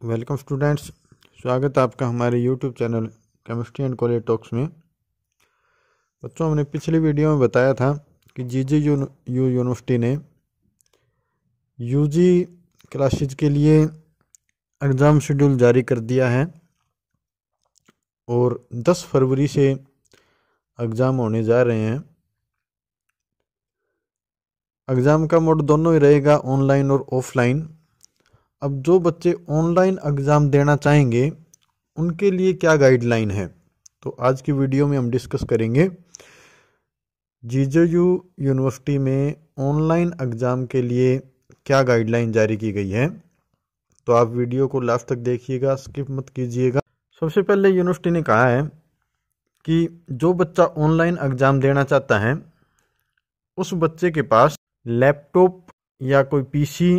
Welcome students, स्वागत है आपका हमारे YouTube channel chemistry and college talks में। बच्चों, हमने पिछली वीडियो में बताया था कि जीजीयू यूनिवर्सिटी ने यूजी क्लासेज के लिए एग्ज़ाम शेड्यूल जारी कर दिया है और 10 फरवरी से एग्ज़ाम होने जा रहे हैं। एग्ज़ाम का मोड दोनों ही रहेगा, ऑनलाइन और ऑफलाइन। अब जो बच्चे ऑनलाइन एग्ज़ाम देना चाहेंगे उनके लिए क्या गाइडलाइन है, तो आज की वीडियो में हम डिस्कस करेंगे। जीजेयू यूनिवर्सिटी में ऑनलाइन एग्ज़ाम के लिए क्या गाइडलाइन जारी की गई है, तो आप वीडियो को लास्ट तक देखिएगा, स्किप मत कीजिएगा। सबसे पहले यूनिवर्सिटी ने कहा है कि जो बच्चा ऑनलाइन एग्ज़ाम देना चाहता है उस बच्चे के पास लैपटॉप या कोई पीसी,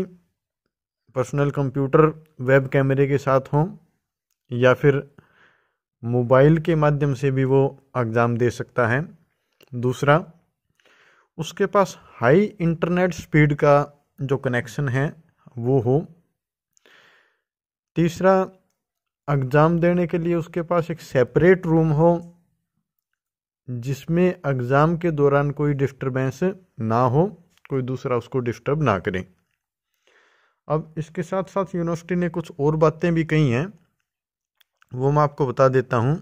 पर्सनल कंप्यूटर वेब कैमरे के साथ हो या फिर मोबाइल के माध्यम से भी वो एग्ज़ाम दे सकता है। दूसरा, उसके पास हाई इंटरनेट स्पीड का जो कनेक्शन है वो हो। तीसरा, एग्ज़ाम देने के लिए उसके पास एक सेपरेट रूम हो जिसमें एग्ज़ाम के दौरान कोई डिस्टरबेंस ना हो, कोई दूसरा उसको डिस्टर्ब ना करे। अब इसके साथ साथ यूनिवर्सिटी ने कुछ और बातें भी कही हैं, वो मैं आपको बता देता हूँ।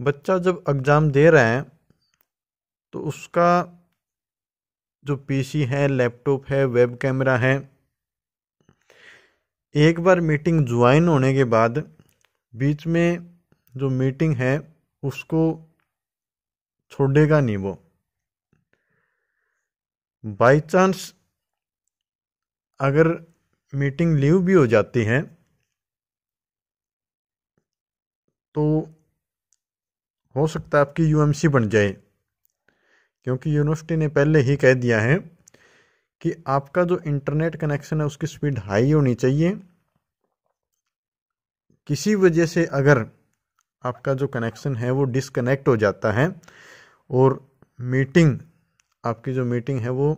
बच्चा जब एग्ज़ाम दे रहा है तो उसका जो पीसी है, लैपटॉप है, वेब कैमरा है, एक बार मीटिंग ज्वाइन होने के बाद बीच में जो मीटिंग है उसको छोड़ेगा नहीं वो। बाय चांस अगर मीटिंग लीव भी हो जाती है तो हो सकता है आपकी यूएमसी बन जाए, क्योंकि यूनिवर्सिटी ने पहले ही कह दिया है कि आपका जो इंटरनेट कनेक्शन है उसकी स्पीड हाई होनी चाहिए। किसी वजह से अगर आपका जो कनेक्शन है वो डिस्कनेक्ट हो जाता है और आपकी जो मीटिंग है वो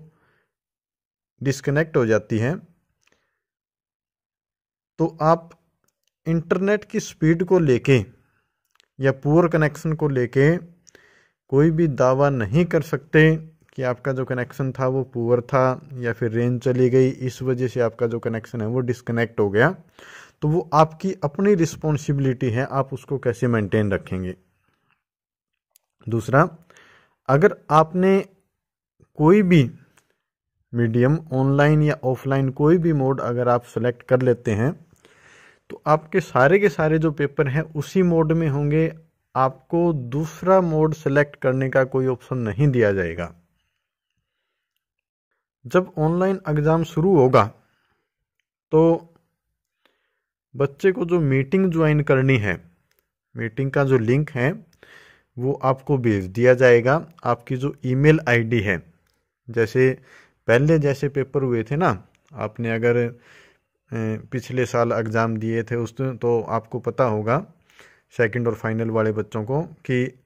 डिस्कनेक्ट हो जाती है, तो आप इंटरनेट की स्पीड को लेके या पुअर कनेक्शन को लेके कोई भी दावा नहीं कर सकते कि आपका जो कनेक्शन था वो पुअर था या फिर रेंज चली गई, इस वजह से आपका जो कनेक्शन है वो डिस्कनेक्ट हो गया। तो वो आपकी अपनी रिस्पॉन्सिबिलिटी है, आप उसको कैसे मेंटेन रखेंगे। दूसरा, अगर आपने कोई भी मीडियम, ऑनलाइन या ऑफलाइन, कोई भी मोड अगर आप सेलेक्ट कर लेते हैं तो आपके सारे के सारे जो पेपर हैं उसी मोड में होंगे। आपको दूसरा मोड सेलेक्ट करने का कोई ऑप्शन नहीं दिया जाएगा। जब ऑनलाइन एग्ज़ाम शुरू होगा तो बच्चे को जो मीटिंग ज्वाइन करनी है, मीटिंग का जो लिंक है वो आपको भेज दिया जाएगा। आपकी जो ईमेल आईडी है, जैसे पहले जैसे पेपर हुए थे ना, आपने अगर पिछले साल एग्ज़ाम दिए थे उसमें तो आपको पता होगा, सेकंड और फाइनल वाले बच्चों को, कि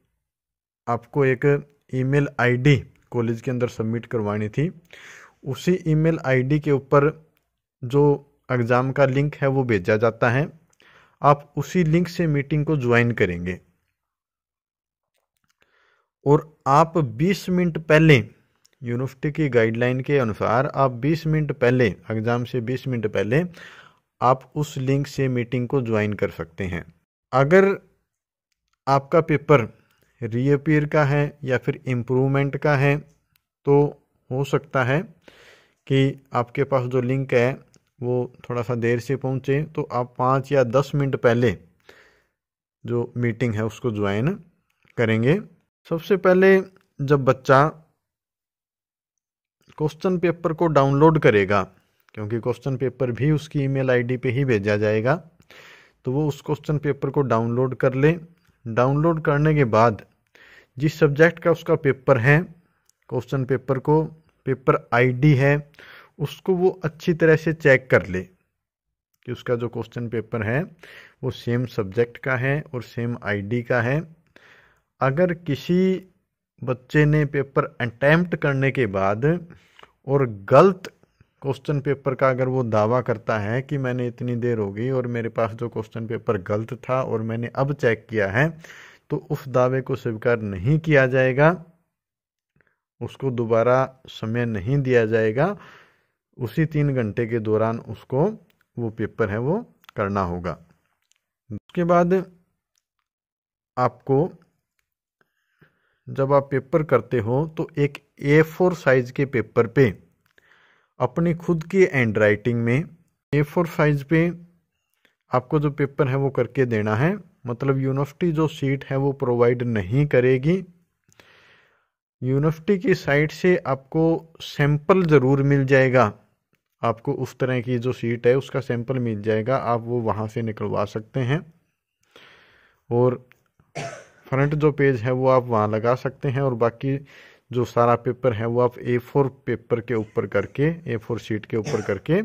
आपको एक ईमेल आईडी कॉलेज के अंदर सबमिट करवानी थी। उसी ईमेल आईडी के ऊपर जो एग्ज़ाम का लिंक है वो भेजा जाता है। आप उसी लिंक से मीटिंग को ज्वाइन करेंगे और आप 20 मिनट पहले, यूनिवर्सिटी की गाइडलाइन के अनुसार आप 20 मिनट पहले, एग्ज़ाम से 20 मिनट पहले आप उस लिंक से मीटिंग को ज्वाइन कर सकते हैं। अगर आपका पेपर रीअपीयर का है या फिर इम्प्रूवमेंट का है तो हो सकता है कि आपके पास जो लिंक है वो थोड़ा सा देर से पहुंचे, तो आप 5 या 10 मिनट पहले जो मीटिंग है उसको ज्वाइन करेंगे। सबसे पहले जब बच्चा क्वेश्चन पेपर को डाउनलोड करेगा, क्योंकि क्वेश्चन पेपर भी उसकी ईमेल आईडी पे ही भेजा जाएगा, तो वो उस क्वेश्चन पेपर को डाउनलोड कर ले। डाउनलोड करने के बाद जिस सब्जेक्ट का उसका पेपर है, क्वेश्चन पेपर को पेपर आईडी है उसको वो अच्छी तरह से चेक कर ले कि उसका जो क्वेश्चन पेपर है वो सेम सब्जेक्ट का है और सेम आईडी का है। अगर किसी बच्चे ने पेपर अटेम्प्ट करने के बाद और गलत क्वेश्चन पेपर का अगर वो दावा करता है कि मैंने इतनी देर हो गई और मेरे पास जो क्वेश्चन पेपर गलत था और मैंने अब चेक किया है, तो उस दावे को स्वीकार नहीं किया जाएगा, उसको दोबारा समय नहीं दिया जाएगा। उसी 3 घंटे के दौरान उसको वो पेपर है वो करना होगा। उसके बाद आपको जब आप पेपर करते हो तो एक A4 साइज के पेपर पे अपनी खुद की हैंड राइटिंग में A4 साइज पे आपको जो पेपर है वो करके देना है। मतलब यूनिवर्सिटी जो सीट है वो प्रोवाइड नहीं करेगी। यूनिवर्सिटी की साइट से आपको सैंपल ज़रूर मिल जाएगा, आपको उस तरह की जो सीट है उसका सैंपल मिल जाएगा, आप वो वहाँ से निकलवा सकते हैं। और फ्रंट जो पेज है वो आप वहाँ लगा सकते हैं और बाकी जो सारा पेपर है वो आप A4 पेपर के ऊपर करके, A4 शीट के ऊपर करके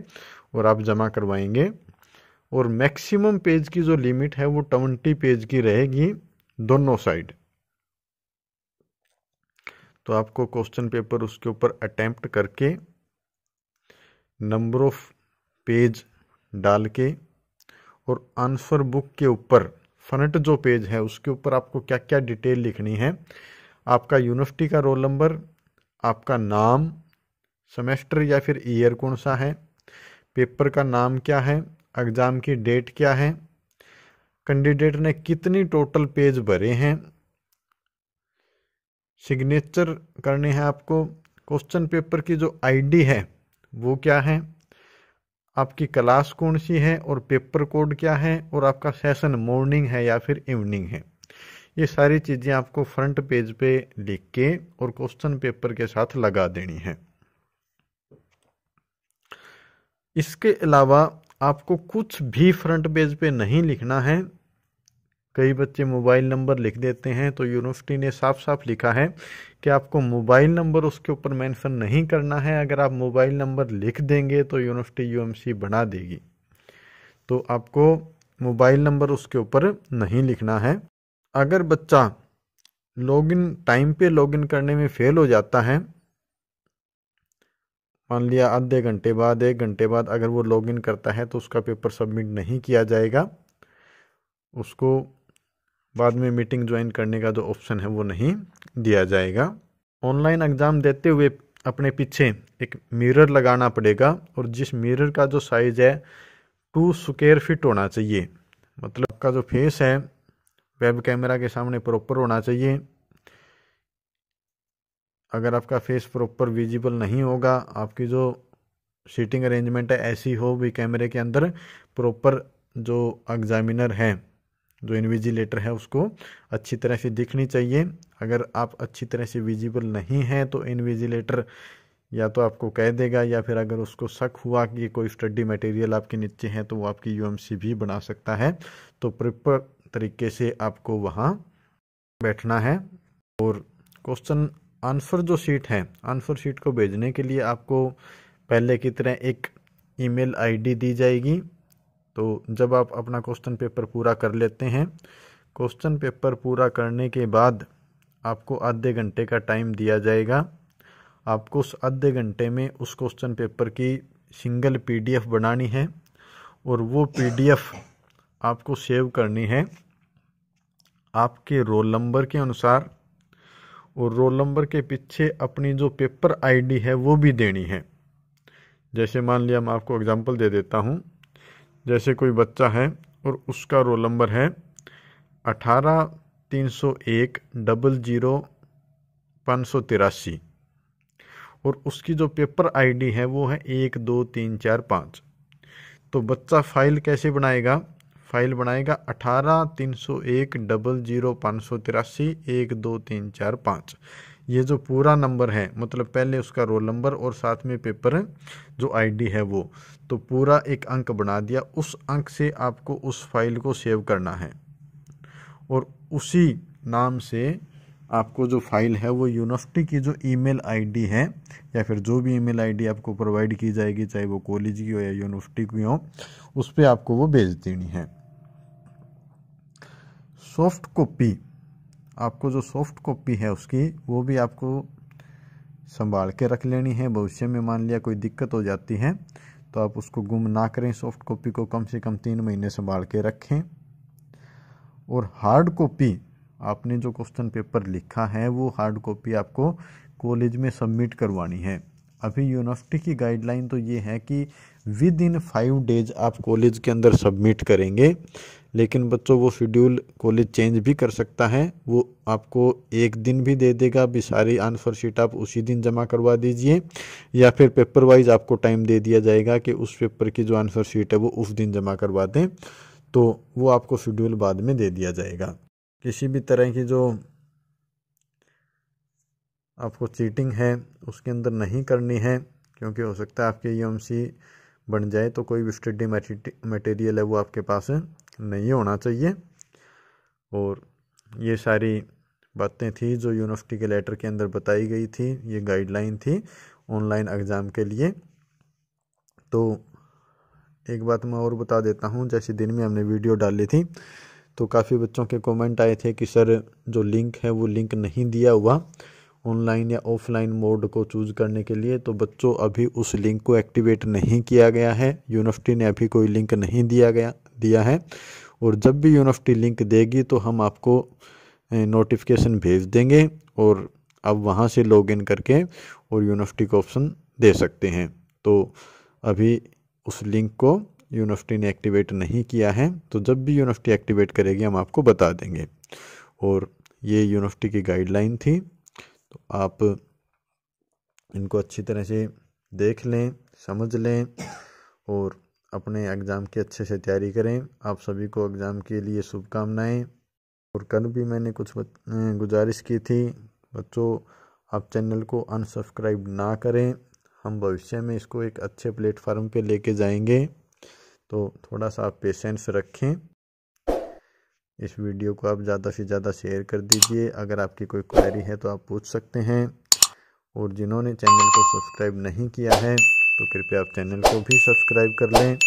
और आप जमा करवाएंगे। और मैक्सिमम पेज की जो लिमिट है वो 20 पेज की रहेगी दोनों साइड। तो आपको क्वेश्चन पेपर उसके ऊपर अटेम्प्ट करके नंबर ऑफ पेज डाल के और आंसर बुक के ऊपर फ्रंट जो पेज है उसके ऊपर आपको क्या क्या डिटेल लिखनी है। आपका यूनिवर्सिटी का रोल नंबर, आपका नाम, सेमेस्टर या फिर ईयर कौन सा है, पेपर का नाम क्या है, एग्ज़ाम की डेट क्या है, कैंडिडेट ने कितनी टोटल पेज भरे हैं, सिग्नेचर करने हैं आपको, क्वेश्चन पेपर की जो आईडी है वो क्या है, आपकी क्लास कौन सी है और पेपर कोड क्या है, और आपका सेशन मॉर्निंग है या फिर इवनिंग है। ये सारी चीज़ें आपको फ्रंट पेज पे लिख के और क्वेश्चन पेपर के साथ लगा देनी है। इसके अलावा आपको कुछ भी फ्रंट पेज पे नहीं लिखना है। कई बच्चे मोबाइल नंबर लिख देते हैं, तो यूनिवर्सिटी ने साफ साफ लिखा है कि आपको मोबाइल नंबर उसके ऊपर मेंशन नहीं करना है। अगर आप मोबाइल नंबर लिख देंगे तो यूनिवर्सिटी यूएमसी बना देगी, तो आपको मोबाइल नंबर उसके ऊपर नहीं लिखना है। अगर बच्चा लॉगिन टाइम पे लॉगिन करने में फेल हो जाता है, मान लिया आधे घंटे बाद, 1 घंटे बाद अगर वो लॉगिन करता है तो उसका पेपर सबमिट नहीं किया जाएगा, उसको बाद में मीटिंग ज्वाइन करने का जो ऑप्शन है वो नहीं दिया जाएगा। ऑनलाइन एग्ज़ाम देते हुए अपने पीछे एक मिरर लगाना पड़ेगा और जिस मिरर का जो साइज़ है 2 स्क्वायर फीट होना चाहिए। मतलब आपका जो फेस है वेब कैमरा के सामने प्रॉपर होना चाहिए। अगर आपका फेस प्रॉपर विजिबल नहीं होगा, आपकी जो सीटिंग अरेंजमेंट है ऐसी हो भी कैमरे के अंदर प्रॉपर जो एग्जामिनर है, जो इन्विजिलेटर है, उसको अच्छी तरह से दिखनी चाहिए। अगर आप अच्छी तरह से विजिबल नहीं हैं तो इन्विजिलेटर या तो आपको कह देगा या फिर अगर उसको शक हुआ कि कोई स्टडी मटेरियल आपके नीचे है तो वो आपकी यूएमसी भी बना सकता है। तो प्रॉपर तरीके से आपको वहाँ बैठना है। और क्वेश्चन आंसर जो शीट है, आंसर शीट को भेजने के लिए आपको पहले की तरह एक ईमेल आईडी दी जाएगी। तो जब आप अपना क्वेश्चन पेपर पूरा कर लेते हैं, क्वेश्चन पेपर पूरा करने के बाद आपको आधे घंटे का टाइम दिया जाएगा। आपको उस आधे घंटे में उस क्वेश्चन पेपर की सिंगल पीडीएफ बनानी है और वो पीडीएफ आपको सेव करनी है आपके रोल नंबर के अनुसार, और रोल नंबर के पीछे अपनी जो पेपर आईडी है वो भी देनी है। जैसे मान लिया, मैं आपको एग्जांपल दे देता हूँ। जैसे कोई बच्चा है और उसका रोल नंबर है 18-301-00-583 और उसकी जो पेपर आईडी है वो है 1 2 3 4 5। तो बच्चा फाइल कैसे बनाएगा? फाइल बनाएगा 18-301-00-583 1 2 3 4 5। ये जो पूरा नंबर है, मतलब पहले उसका रोल नंबर और साथ में पेपर जो आईडी है वो, तो पूरा एक अंक बना दिया। उस अंक से आपको उस फाइल को सेव करना है और उसी नाम से आपको जो फाइल है वो यूनिवर्सिटी की जो ईमेल आईडी है या फिर जो भी ईमेल आईडी आपको प्रोवाइड की जाएगी, चाहे वो कॉलेज की हो या यूनिवर्सिटी की हो, उस पर आपको वो भेज देनी है। सॉफ्ट कॉपी, आपको जो सॉफ्ट कॉपी है उसकी, वो भी आपको संभाल के रख लेनी है। भविष्य में मान लिया कोई दिक्कत हो जाती है तो आप उसको गुम ना करें। सॉफ्ट कॉपी को कम से कम 3 महीने संभाल के रखें। और हार्ड कॉपी आपने जो क्वेश्चन पेपर लिखा है वो हार्ड कॉपी आपको कॉलेज में सबमिट करवानी है। अभी यूनिवर्सिटी की गाइडलाइन तो ये है कि विद इन 5 डेज आप कॉलेज के अंदर सबमिट करेंगे, लेकिन बच्चों वो शेड्यूल कॉलेज चेंज भी कर सकता है। वो आपको एक दिन भी दे देगा, अभी सारी आंसर शीट आप उसी दिन जमा करवा दीजिए, या फिर पेपर वाइज आपको टाइम दे दिया जाएगा कि उस पेपर की जो आंसर शीट है वो उस दिन जमा करवा दें, तो वो आपको शेड्यूल बाद में दे दिया जाएगा। किसी भी तरह की जो आपको चीटिंग है उसके अंदर नहीं करनी है, क्योंकि हो सकता है आपके यूएमसी बन जाए तो कोई भी स्टडी मटेरियल है वो आपके पास नहीं होना चाहिए। और ये सारी बातें थी जो यूनिवर्सिटी के लेटर के अंदर बताई गई थी, ये गाइडलाइन थी ऑनलाइन एग्ज़ाम के लिए। तो एक बात मैं और बता देता हूँ, जैसे दिन में हमने वीडियो डाली थी तो काफ़ी बच्चों के कमेंट आए थे कि सर जो लिंक है वो लिंक नहीं दिया हुआ ऑनलाइन या ऑफलाइन मोड को चूज़ करने के लिए। तो बच्चों अभी उस लिंक को एक्टिवेट नहीं किया गया है, यूनिवर्सिटी ने अभी कोई लिंक नहीं दिया है। और जब भी यूनिवर्सिटी लिंक देगी तो हम आपको नोटिफिकेशन भेज देंगे और आप वहां से लॉगिन करके और यूनिवर्सिटी को ऑप्शन दे सकते हैं। तो अभी उस लिंक को यूनिवर्सिटी ने एक्टिवेट नहीं किया है, तो जब भी यूनिवर्सिटी एक्टिवेट करेगी हम आपको बता देंगे। और ये यूनिवर्सिटी की गाइडलाइन थी, तो आप इनको अच्छी तरह से देख लें, समझ लें और अपने एग्ज़ाम की अच्छे से तैयारी करें। आप सभी को एग्ज़ाम के लिए शुभकामनाएं। और कल भी मैंने कुछ गुजारिश की थी, बच्चों आप चैनल को अनसब्सक्राइब ना करें, हम भविष्य में इसको एक अच्छे प्लेटफार्म पे लेके जाएंगे, तो थोड़ा सा आप पेशेंस रखें। इस वीडियो को आप ज़्यादा से ज़्यादा शेयर कर दीजिए। अगर आपकी कोई क्वेरी है तो आप पूछ सकते हैं। और जिन्होंने चैनल को सब्सक्राइब नहीं किया है तो कृपया आप चैनल को भी सब्सक्राइब कर लें।